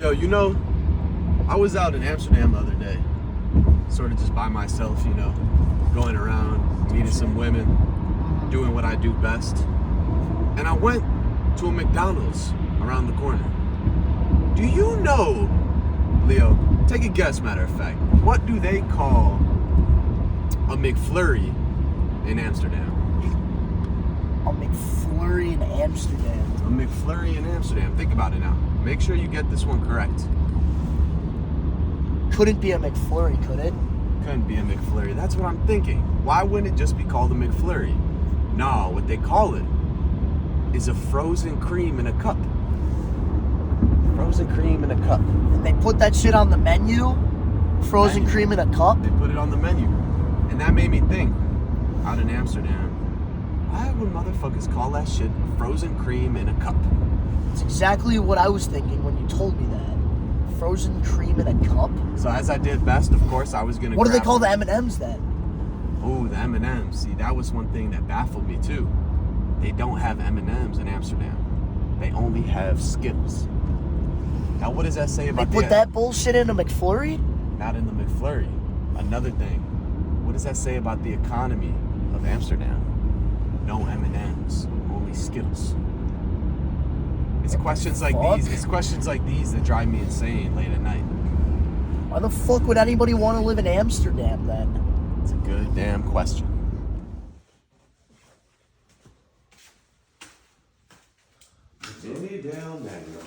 Yo, I was out in Amsterdam the other day, sort of just by myself, going around, meeting some women, doing what I do best. And I went to a McDonald's around the corner. Do you know, Leo, take a guess, matter of fact, what do they call a McFlurry in Amsterdam? A McFlurry in Amsterdam. A McFlurry in Amsterdam. Think about it now. Make sure you get this one correct. Couldn't be a McFlurry, could it? Couldn't be a McFlurry. That's what I'm thinking. Why wouldn't it just be called a McFlurry? No, what they call it is a frozen cream in a cup. Frozen cream in a cup. And they put that shit on the menu? Frozen cream in a cup? They put it on the menu. And that made me think, out in Amsterdam, why would motherfuckers call that shit frozen cream in a cup? It's exactly what I was thinking when you told me that. Frozen cream in a cup? So as I did best, of course, I was going to What do they call the M&Ms then? Oh, the M&Ms. See, that was one thing that baffled me too. They don't have M&Ms in Amsterdam. They only have Skittles. Now, what does that say about They put that bullshit in a McFlurry? Not in the McFlurry. Another thing. What does that say about the economy of Amsterdam? No M&Ms, only Skittles. It's questions like these. It's questions like these that drive me insane late at night. Why the fuck would anybody want to live in Amsterdam then? It's a good damn question. Vinny down Negro.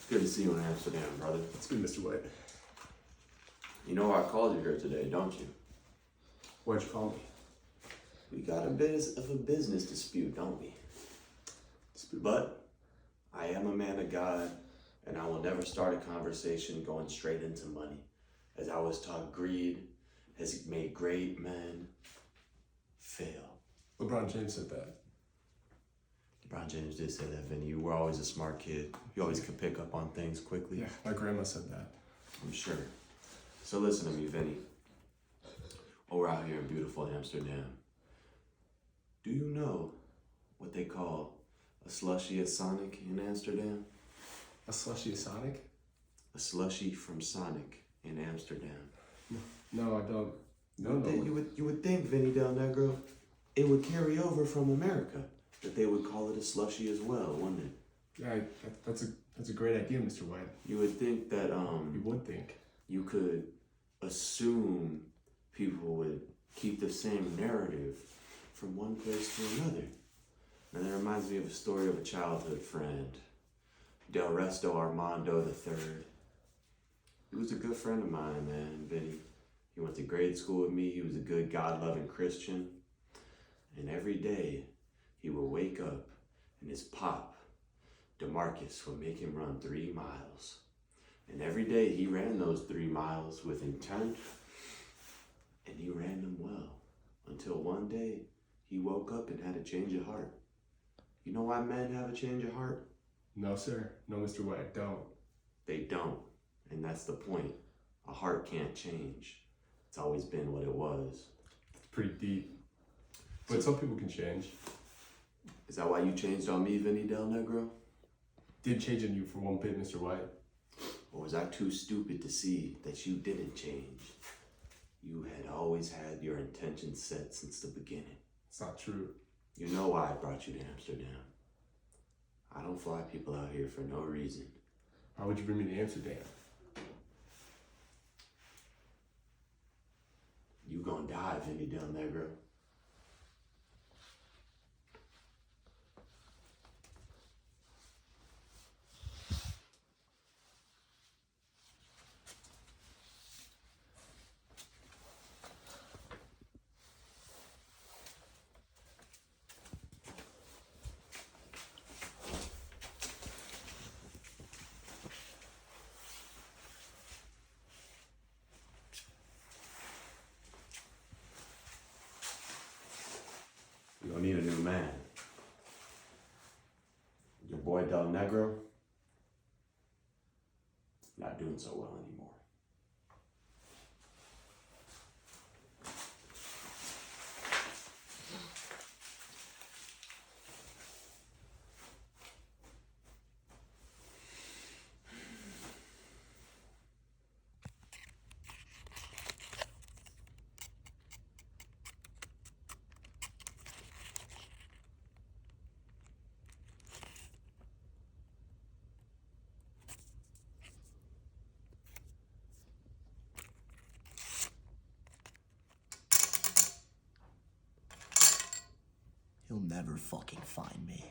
Good to see you in Amsterdam, brother. It's good, Mr. White. You know I called you here today, don't you? Why'd you call me? We got a bit of a business dispute, don't we? But I am a man of God, and I will never start a conversation going straight into money. As I was taught, greed has made great men fail. LeBron James said that. LeBron James did say that, Vinny. You were always a smart kid. You always could pick up on things quickly. Yeah, my grandma said that. I'm sure. So listen to me, Vinny. While we're out here in beautiful Amsterdam, do you know what they call a slushie at Sonic in Amsterdam? A slushie of Sonic? A slushie from Sonic in Amsterdam. No, I don't. You would think, Vinny Del Negro, it would carry over from America, that they would call it a slushie as well, wouldn't it? Yeah, that's a great idea, Mr. White. You would think that You would think. you could assume people would keep the same narrative from one place to another. And that reminds me of a story of a childhood friend, Del Resto Armando III. He was a good friend of mine, man, Vinny. He went to grade school with me. He was a good, God-loving Christian. And every day, he would wake up and his pop, DeMarcus, would make him run 3 miles. And every day, he ran those 3 miles with intent, and he ran them well. Until one day, he woke up and had a change of heart. You know why men have a change of heart? No, sir. No, Mr. White, don't. They don't. And that's the point. A heart can't change. It's always been what it was. It's pretty deep. But some people can change. Is that why you changed on me, Vinny Del Negro? Did change on you for one bit, Mr. White. Or was I too stupid to see that you didn't change? You had always had your intentions set since the beginning. It's not true. You know why I brought you to Amsterdam. I don't fly people out here for no reason. Why would you bring me to Amsterdam? You gonna die, Vinny Del Negro. You don't need a new man. Your boy Del Negro, not doing so well anymore. never fucking find me.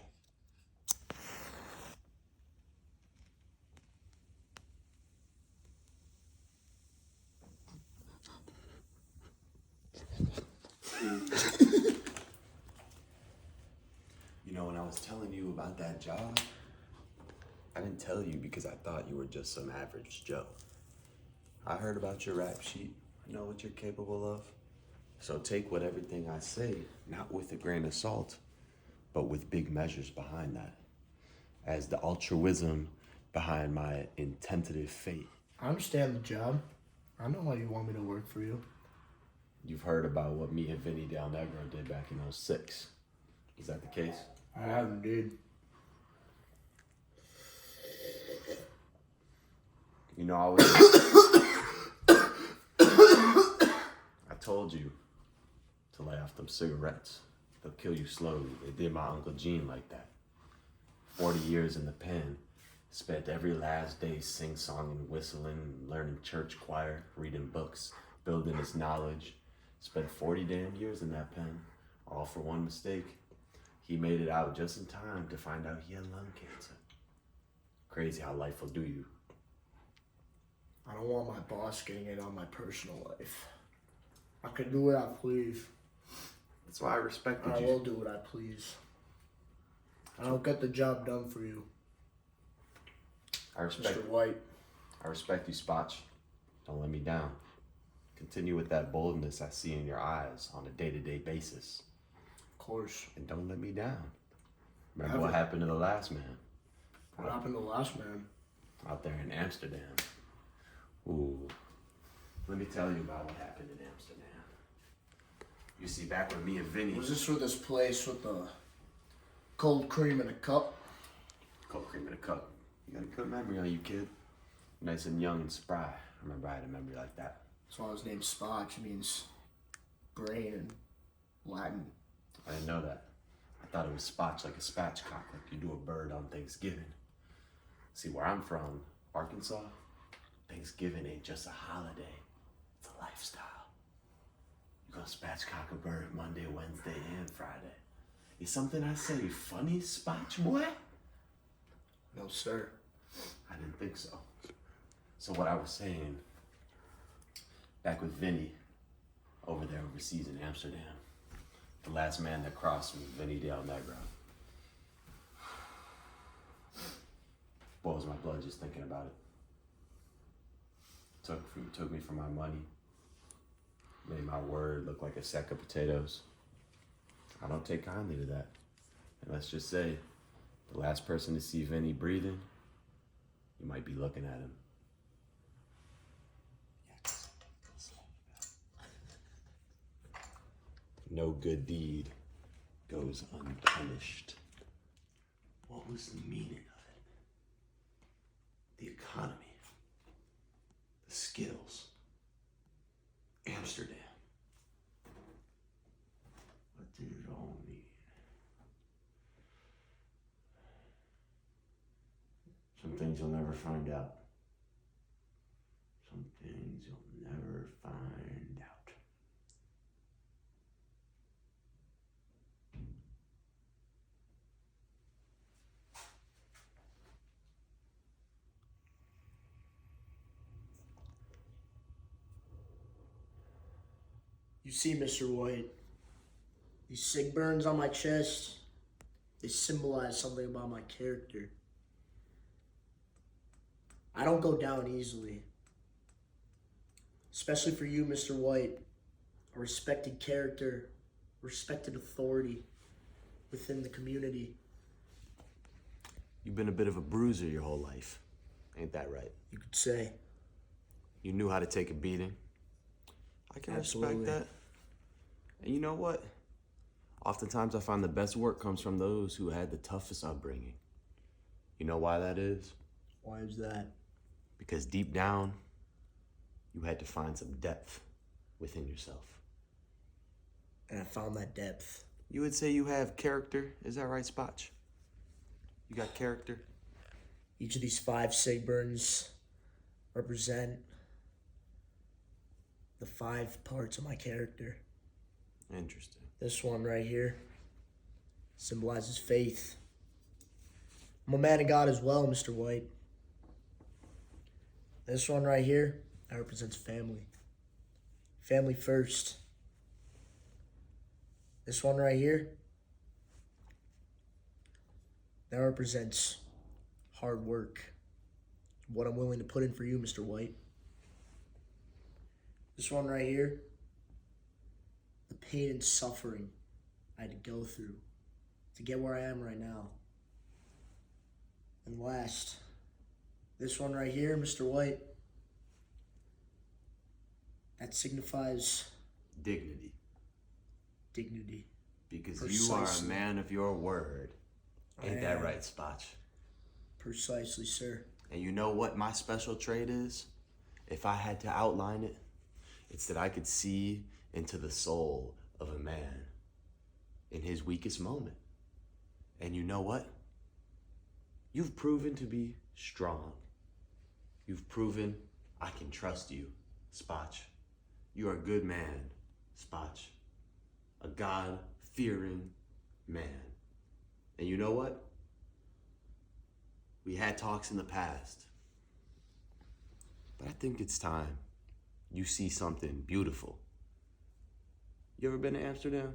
You know, when I was telling you about that job, I didn't tell you because I thought you were just some average Joe. I heard about your rap sheet. I know what you're capable of. So take what everything I say, not with a grain of salt, but with big measures behind that. As the altruism behind my intentive fate. I understand the job. I know why you want me to work for you. You've heard about what me and Vinny down Negro did back in '06. Is that the case? I haven't, dude. You know, I told you to lay off them cigarettes. They'll kill you slowly. They did my Uncle Gene like that. 40 years in the pen. Spent every last day sing-songing, whistling, learning church choir, reading books, building his knowledge. Spent 40 damn years in that pen, all for one mistake. He made it out just in time to find out he had lung cancer. Crazy how life will do you. I don't want my boss getting in on my personal life. I can do what I please. That's why I respected I you. will do what I please. I'll get the job done for you, I respect Mr. White. I respect you, Spocc. Don't let me down. Continue with that boldness I see in your eyes on a day-to-day basis. Of course. And don't let me down. Remember Never. what happened to the last man? What happened to the last man? Out there in Amsterdam. Ooh. Let me tell you about what happened in Amsterdam. You see, back when me and Vinny... Was this for this place with the cold cream in a cup? Cold cream in a cup. You got a good memory on you, kid. Nice and young and spry. I remember I had a memory like that. That's why his name's Spocc. It means brain in Latin. I didn't know that. I thought it was spotch like a spatchcock, like you do a bird on Thanksgiving. See, where I'm from, Arkansas, Thanksgiving ain't just a holiday. It's a lifestyle. You're gonna spatchcock a bird Monday, Wednesday, and Friday. Is something I say funny, Spotch boy? No, sir. I didn't think so. So what I was saying, back with Vinny, over there overseas in Amsterdam, the last man that crossed me, Vinny Del Negro. Boils my blood just thinking about it. Took me for my money. Made my word look like a sack of potatoes. I don't take kindly to that. And let's just say, the last person to see Vinny breathing, you might be looking at him. No good deed goes unpunished. What was the meaning of it? The economy, the skills, Amsterdam. What did it all mean? Some things you'll never find out. Some things you'll never find out. You see, Mr. White, these sig burns on my chest, they symbolize something about my character. I don't go down easily. Especially for you, Mr. White, a respected character, respected authority within the community. You've been a bit of a bruiser your whole life. Ain't that right? You could say. You knew how to take a beating. I can Absolutely. respect that. And you know what? Oftentimes I find the best work comes from those who had the toughest upbringing. You know why that is? Why is that? Because deep down, you had to find some depth within yourself. And I found that depth. You would say you have character. Is that right, Spotch? You got character? Each of these 5 sig burns represent the 5 parts of my character. Interesting. This one right here Symbolizes faith. I'm a man of God as well, Mr. White. This one right here, that represents family. Family first. This one right here, that represents hard work. What I'm willing to put in for you, Mr. White. This one right here, the pain and suffering I had to go through to get where I am right now. And last, this one right here, Mr. White, that signifies Dignity. dignity. Because you are a Precisely. man of your word. Ain't I that am. right, Spocc? Precisely, sir. And you know what my special trait is? If I had to outline it, it's that I could see into the soul of a man in his weakest moment. And you know what? You've proven to be strong. You've proven I can trust you, Spocc. You are a good man, Spocc. A God-fearing man. And you know what? We had talks in the past. But I think it's time you see something beautiful. You ever been to Amsterdam?